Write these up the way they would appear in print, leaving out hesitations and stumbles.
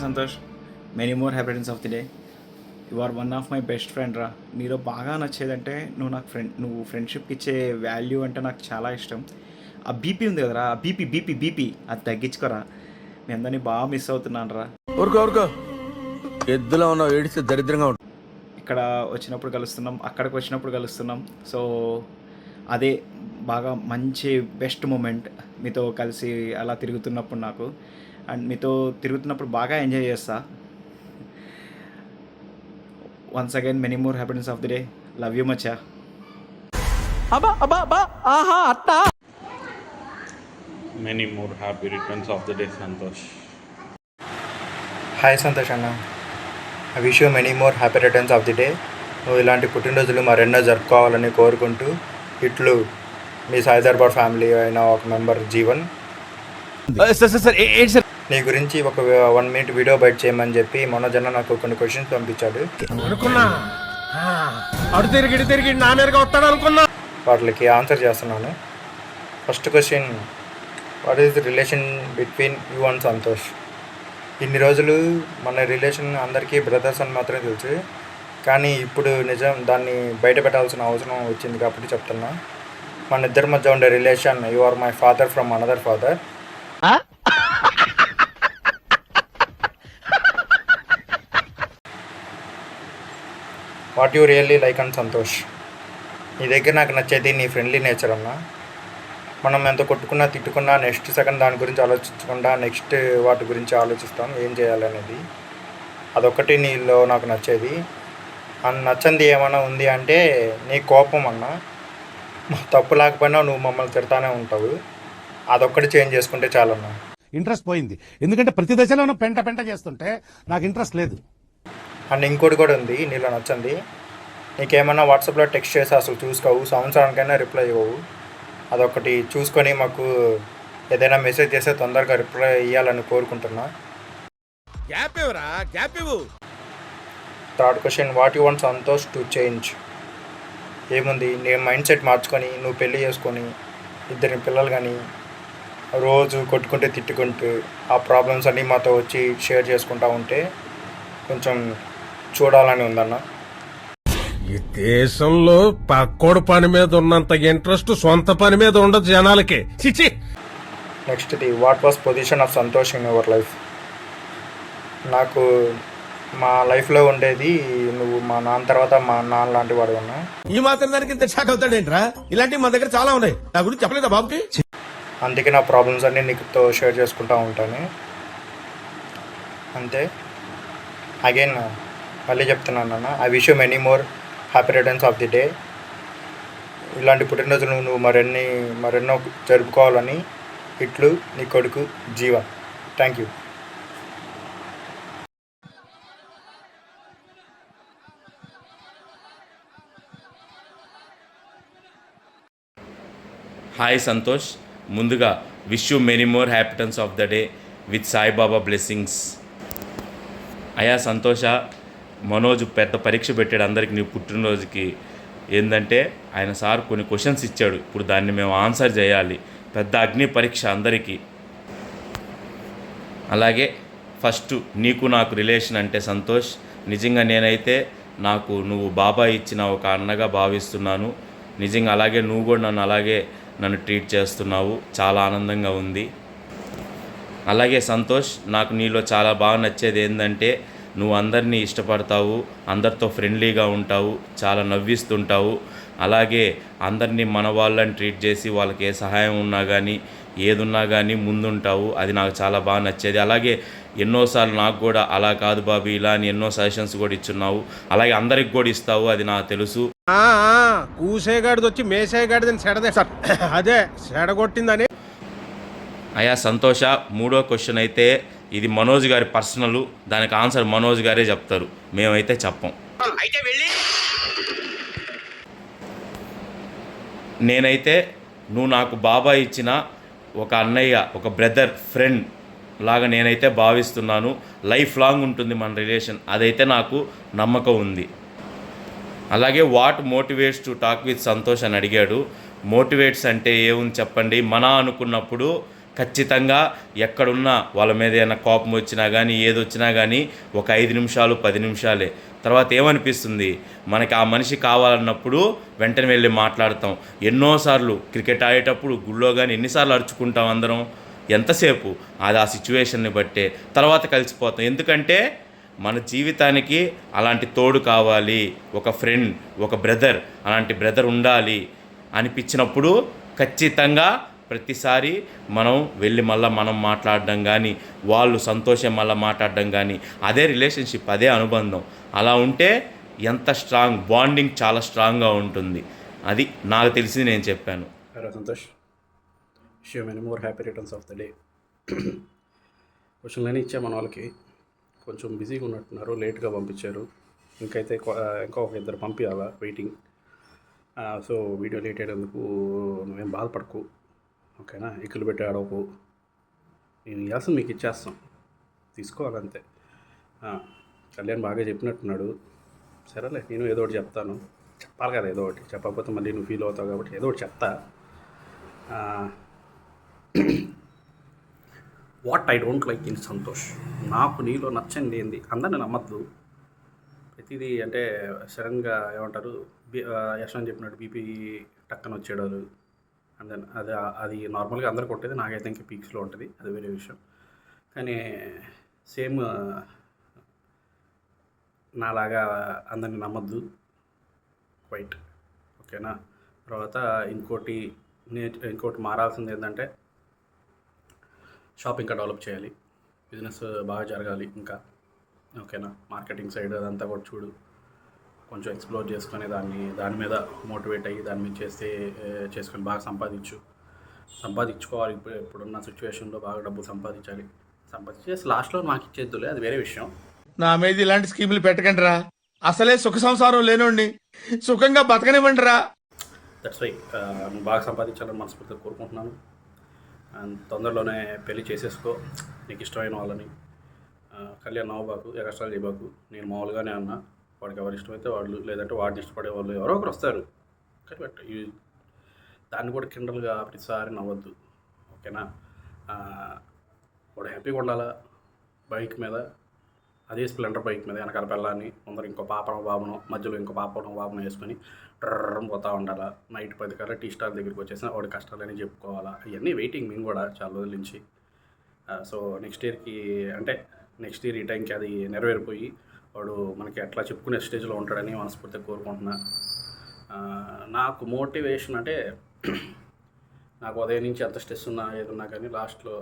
Santosh, many more happiness of the day. You are one of my best friend రా. నీలో బాగా నచ్చేదంటే నువ్వు ఫ్రెండ్షిప్కి ఇచ్చే వాల్యూ అంటే నాకు చాలా ఇష్టం. ఆ బీపీ ఉంది కదరా, ఆ బీపీ అది తగ్గించుకోరా. మీ అందరినీ బాగా మిస్ అవుతున్నాను రా. ఊరుకో ఎద్దులో ఉన్నావు, ఏడిస్తే దరిద్రంగా ఉంటుంది. ఇక్కడ వచ్చినప్పుడు కలుస్తున్నాం, అక్కడికి వచ్చినప్పుడు కలుస్తున్నాం. సో అదే బాగా మంచి బెస్ట్ మూమెంట్ మీతో కలిసి అలా తిరుగుతున్నప్పుడు నాకు. అండ్ మీతో తిరుగుతున్నప్పుడు బాగా ఎంజాయ్ చేస్తా. Once again many more happiness of the day. Love you మచా. Many more happy returns of the day, Santosh. Hi Santosh అన్న, I wish you many more happy returns of the day. నువ్వు ఇలాంటి పుట్టినరోజులు మరెన్నో జరుపుకోవాలని కోరుకుంటూ ఇట్లు మీ సాయిదర్బార్ ఫ్యామిలీ అయిన ఒక మెంబర్ జీవన్. నీ గురించి ఒక 1 minute వీడియో బయట చేయమని చెప్పి మనోజన్న నాకు కొన్ని క్వశ్చన్స్ పంపించాడు. వాటికి ఆన్సర్ చేస్తున్నాను. First question, what is the relation between you and Santosh? ఇన్ని రోజులు మన రిలేషన్ అందరికీ బ్రదర్స్ అని మాత్రమే తెలుసు, కానీ ఇప్పుడు నిజం దాన్ని బయట పెట్టాల్సిన అవసరం వచ్చింది కాబట్టి చెప్తున్నా. మన ఇద్దరి మధ్య ఉండే relation, you are my father from another father. What you really like and Santosh? నీ దగ్గర నాకు నచ్చేది నీ ఫ్రెండ్లీ నేచర్ అన్న. మనం ఎంత కొట్టుకున్నా తిట్టుకున్నా నెక్స్ట్ సెకండ్ దాని గురించి ఆలోచించకుండా నెక్స్ట్ వాటి గురించి ఆలోచిస్తాం ఏం చేయాలనేది. అదొక్కటి నీలో నాకు నచ్చేది. నచ్చంది ఏమైనా ఉంది అంటే నీ కోపం అన్న. తప్పు లేకపోయినా నువ్వు మమ్మల్ని తిడతానే ఉంటావు. అదొక్కటి చేంజ్ చేసుకుంటే చాలన్నా. ఇంట్రెస్ట్ పోయింది, ఎందుకంటే ప్రతి దశలోనూ పెంట చేస్తుంటే నాకు ఇంట్రెస్ట్ లేదు. అండ్ ఇంకోటి కూడా ఉంది నీలో నచ్చంది. నీకేమన్నా వాట్సాప్లో టెక్స్ట్ చేసి అసలు చూసుకోవు, సంవత్సరానికైనా రిప్లై ఇవ్వవు. అదొకటి చూసుకొని మాకు ఏదైనా మెసేజ్ చేస్తే తొందరగా రిప్లై ఇవ్వాలని కోరుకుంటున్నా. Third question, what you want Santosh to change? ఏముంది, నేను మైండ్ సెట్ మార్చుకొని నువ్వు పెళ్ళి చేసుకొని 2 పిల్లలు కానీ రోజు కొట్టుకుంటూ తిట్టుకుంటూ ఆ ప్రాబ్లమ్స్ అన్నీ మాతో వచ్చి షేర్ చేసుకుంటూ ఉంటే కొంచెం చూడాలని ఉందన్న. ఈ దేశంలో పక్కోడు పని మీద ఉన్నంత ఇంట్రెస్ట్ సొంత పని మీద ఉండదు జనాలకి. చిచి. నెక్స్ట్ది, what was position of Santosh in your లైఫ్? నాకు మా లైఫ్లో ఉండేది నువ్వు మా నాన్న తర్వాత మా నాన్న లాంటి వాడు ఉన్నా. ఈ మాత్రం దానికి ఇంత షాక్ అవుతాడేంట్రా? ఇలాంటివి మన దగ్గర చాలా ఉన్నాయి. నా గురించి చెప్పలేదా బాబుకి? అందుకే నా ప్రాబ్లమ్స్ అన్నీ నీకుతో షేర్ చేసుకుంటూ ఉంటాను అంతే. అగైన్ మళ్ళీ చెప్తున్నాను అన్న, I wish you many more happy returns of the day. ఇలాంటి పుట్టినరోజులు నువ్వు మరెన్నో జరుపుకోవాలని ఇట్లు నీ కొడుకు Jeevan. Thank you. Hi Santosh, ముందుగా wish you many more happiness of the day with Saibaba blessings. అయా సంతోష, మనోజ్ పెద్ద పరీక్ష పెట్టాడు అందరికి నీ పుట్టినరోజుకి. ఏంటంటే ఆయన సార్ కొన్ని క్వశ్చన్స్ ఇచ్చాడు, ఇప్పుడు దాన్ని మేము ఆన్సర్ చేయాలి. పెద్ద అగ్ని పరీక్ష అందరికీ. అలాగే ఫస్ట్ నీకు నాకు రిలేషన్ అంటే సంతోష్, నిజంగా నేనైతే నాకు నువ్వు బాబాయ్ ఇచ్చిన ఒక అన్నగా భావిస్తున్నాను. నిజంగా అలాగే నువ్వు కూడా నన్ను ట్రీట్ చేస్తున్నావు, చాలా ఆనందంగా ఉంది. అలాగే సంతోష్, నాకు నీలో చాలా బాగా నచ్చేది ఏంటంటే నువ్వు అందరినీ ఇష్టపడతావు, అందరితో ఫ్రెండ్లీగా ఉంటావు, చాలా నవ్విస్తుంటావు. అలాగే అందరినీ మన వాళ్ళని ట్రీట్ చేసి వాళ్ళకి ఏ సహాయం ఉన్నా కానీ ఏదున్నా కానీ ముందుంటావు. అది నాకు చాలా బాగా నచ్చేది. అలాగే ఎన్నోసార్లు నాకు కూడా అలా కాదు బాబు ఇలా అని ఎన్నో సజెషన్స్ కూడా ఇచ్చున్నావు. అలాగే అందరికి కూడా ఇస్తావు, అది నాకు తెలుసు. కూసేగాడిది వచ్చి మేసేగాడిదని సెడదే సార్, అదే సెడగొట్టిందని. అయా సంతోష, 3వ క్వశ్చన్ అయితే ఇది మనోజ్ గారి పర్సనల్, దానికి ఆన్సర్ మనోజ్ గారే చెప్తారు, మేమైతే చెప్పం. నేనైతే నువ్వు నాకు బాబాయ్ ఇచ్చిన ఒక అన్నయ్య, ఒక బ్రదర్, ఫ్రెండ్ లాగా నేనైతే భావిస్తున్నాను. లైఫ్ లాంగ్ ఉంటుంది మన రిలేషన్, అదైతే నాకు నమ్మకం ఉంది. అలాగే what motivates to talk with Santosh అని అడిగాడు. మోటివేట్స్ అంటే ఏముంది చెప్పండి, మన అనుకున్నప్పుడు ఖచ్చితంగా ఎక్కడున్నా వాళ్ళ మీద ఏమైనా కోపం వచ్చినా కానీ ఏదొచ్చినా కానీ ఒక 5 నిమిషాలు 10 నిమిషాలే. తర్వాత ఏమనిపిస్తుంది, మనకి ఆ మనిషి కావాలన్నప్పుడు వెంటనే వెళ్ళి మాట్లాడతాం. ఎన్నోసార్లు క్రికెట్ ఆడేటప్పుడు గుళ్ళో కానీ ఎన్నిసార్లు అరుచుకుంటాం అందరం, ఎంతసేపు అది ఆ సిచ్యువేషన్ని బట్టే. తర్వాత కలిసిపోతాం. ఎందుకంటే మన జీవితానికి అలాంటి తోడు కావాలి, ఒక ఫ్రెండ్, ఒక బ్రదర్, అలాంటి బ్రదర్ ఉండాలి అనిపించినప్పుడు ఖచ్చితంగా ప్రతిసారి మనం వెళ్ళి మళ్ళీ మనం మాట్లాడడం కానీ, వాళ్ళు సంతోషం మళ్ళీ మాట్లాడడం కానీ, అదే రిలేషన్షిప్, అదే అనుబంధం. అలా ఉంటే ఎంత స్ట్రాంగ్ బాండింగ్, చాలా స్ట్రాంగ్గా ఉంటుంది. అది నాకు తెలిసింది, నేను చెప్పాను. హలో సంతోష్, విషయం many more happy returns of the day. క్వశ్చన్లన్నీ ఇచ్చా మన వాళ్ళకి, కొంచెం బిజీగా ఉన్నట్టున్నారు, లేట్గా పంపించారు. ఇంకైతే ఇంకా ఒక ఇద్దరు పంపించాలా వెయిటింగ్. సో వీడియో లేట్ అయ్యేందుకు నువ్వేం బాధపడకు, ఓకేనా? ఎక్కులు పెట్టి ఆడవకు, నేను ఇవ్వాల్సింది మీకు ఇచ్చేస్తాం, తీసుకోవాలంతే. కళ్యాణ్ బాగా చెప్పినట్టున్నాడు, సరేలే నేను ఏదో ఒకటి చెప్తాను, చెప్పాలి కదా ఏదో ఒకటి, చెప్పకపోతే మళ్ళీ నువ్వు ఫీల్ అవుతావు కాబట్టి ఏదో ఒకటి చెప్తా. What I don't like in Santosh, నాకు నీలో నచ్చంది ఏంది, అందరిని నమ్మద్దు. ప్రతిదీ అంటే సడన్గా ఏమంటారు, యశ్వంత్ చెప్పినట్టు బీపీ టక్కన వచ్చేయడాలు, అండ్ దెన్ అది నార్మల్గా అందరికి ఉంటుంది, నాకైతే ఇంకా పీక్స్లో ఉంటుంది, అది వేరే విషయం. కానీ సేమ్ నాలాగా అందరిని నమ్మద్దు, క్వైట్, ఓకేనా? తర్వాత ఇంకోటి మారాల్సింది ఏంటంటే షాప్ ఇంకా డెవలప్ చేయాలి, బిజినెస్ బాగా జరగాలి ఇంకా, ఓకేనా? మార్కెటింగ్ సైడ్ అదంతా కూడా చూడు, కొంచెం ఎక్స్ప్లోర్ చేసుకొని దాని మీద మోటివేట్ అయ్యి దాని మీద చేసుకొని బాగా సంపాదించుకోవాలి. ఇప్పుడున్న సిచ్యువేషన్లో బాగా డబ్బులు సంపాదించేసి లాస్ట్లో మాకు ఇచ్చేద్దులే, అది వేరే విషయం. నా మీద ఇలాంటి స్కీములు పెట్టకండి రా, అసలే సుఖ సంసారం లేనోడిని సుఖంగా బతకనివ్వండి రా. దట్స్ వై నువ్వు బాగా సంపాదించాలని మనస్ఫూర్తిగా కోరుకుంటున్నాను. అండ్ తొందరలోనే పెళ్లి చేసేసుకో నీకు ఇష్టమైన వాళ్ళని. కళ్యాణ్ నవ్వబాకు, ఎగస్ట్రాలు చేయబాకు. నేను మామూలుగానే అన్నా, వాడికి ఎవరు ఇష్టమైతే వాళ్ళు, లేదంటే వాడిని ఇష్టపడే వాళ్ళు ఎవరో ఒకరు వస్తారు. బట్ దాన్ని కూడా కిండల్గా ప్రతిసారి నవ్వద్దు, ఓకేనా? వాడు హ్యాపీగా ఉండాలా బైక్ మీద, అదే స్ప్లెండర్ బైక్ మీద వెనకాల పిల్లాన్ని, ముందర ఇంకో పాపను బాబును, మధ్యలో ఇంకో బాబును వేసుకొని ట్రర్రం పోతూ ఉండాలా. నైట్ 10 కల్లా టీ స్టాల్ దగ్గరికి వచ్చేసిన వాడి కష్టాలని చెప్పుకోవాలా. అవన్నీ వెయిటింగ్ మేము కూడా చాలా రోజుల నుంచి. సో నెక్స్ట్ ఇయర్ ఈ టైంకి అది నెరవేరిపోయి వాడు మనకి అట్లా చెప్పుకునే స్టేజ్లో ఉంటాడని మనస్ఫూర్తిగా కోరుకుంటున్నా. నాకు మోటివేషన్ అంటే నాకు ఉదయం నుంచి ఎంత స్ట్రెస్ ఉన్నా ఏదున్నా కానీ లాస్ట్లో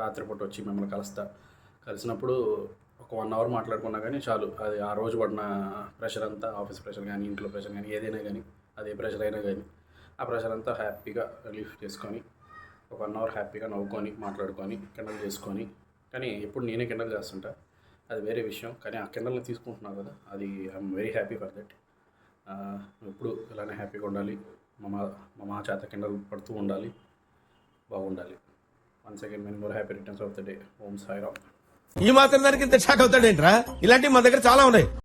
రాత్రిపూట వచ్చి మిమ్మల్ని కలిసినప్పుడు ఒక 1 అవర్ మాట్లాడుకున్నా కానీ చాలు. అది ఆ రోజు పడిన ప్రెషర్ అంతా, ఆఫీస్ ప్రెషర్ కానీ ఇంట్లో ప్రెషర్ కానీ ఏదైనా కానీ, అదే ప్రెషర్ అయినా కానీ, ఆ ప్రెషర్ అంతా హ్యాపీగా రిలీఫ్ చేసుకొని ఒక 1 అవర్ హ్యాపీగా నవ్వుకొని మాట్లాడుకొని కిండల్ చేసుకొని. కానీ ఎప్పుడు నేనే కిండల్ చేస్తుంటా, అది వేరే విషయం. కానీ ఆ కిండల్ని తీసుకుంటున్నావు కదా, అది I'm very happy for that. ఎప్పుడు ఇలానే హ్యాపీగా ఉండాలి, మా చేత కిండల్ పడుతూ ఉండాలి, బాగుండాలి. Once again many more happy returns of the day. Om Sairam. ఈ మాత్రం దానికి ఇంత షాక్ అవుతాడేంట్రా? ఇలాంటివి మా దగ్గర చాలా ఉన్నాయి.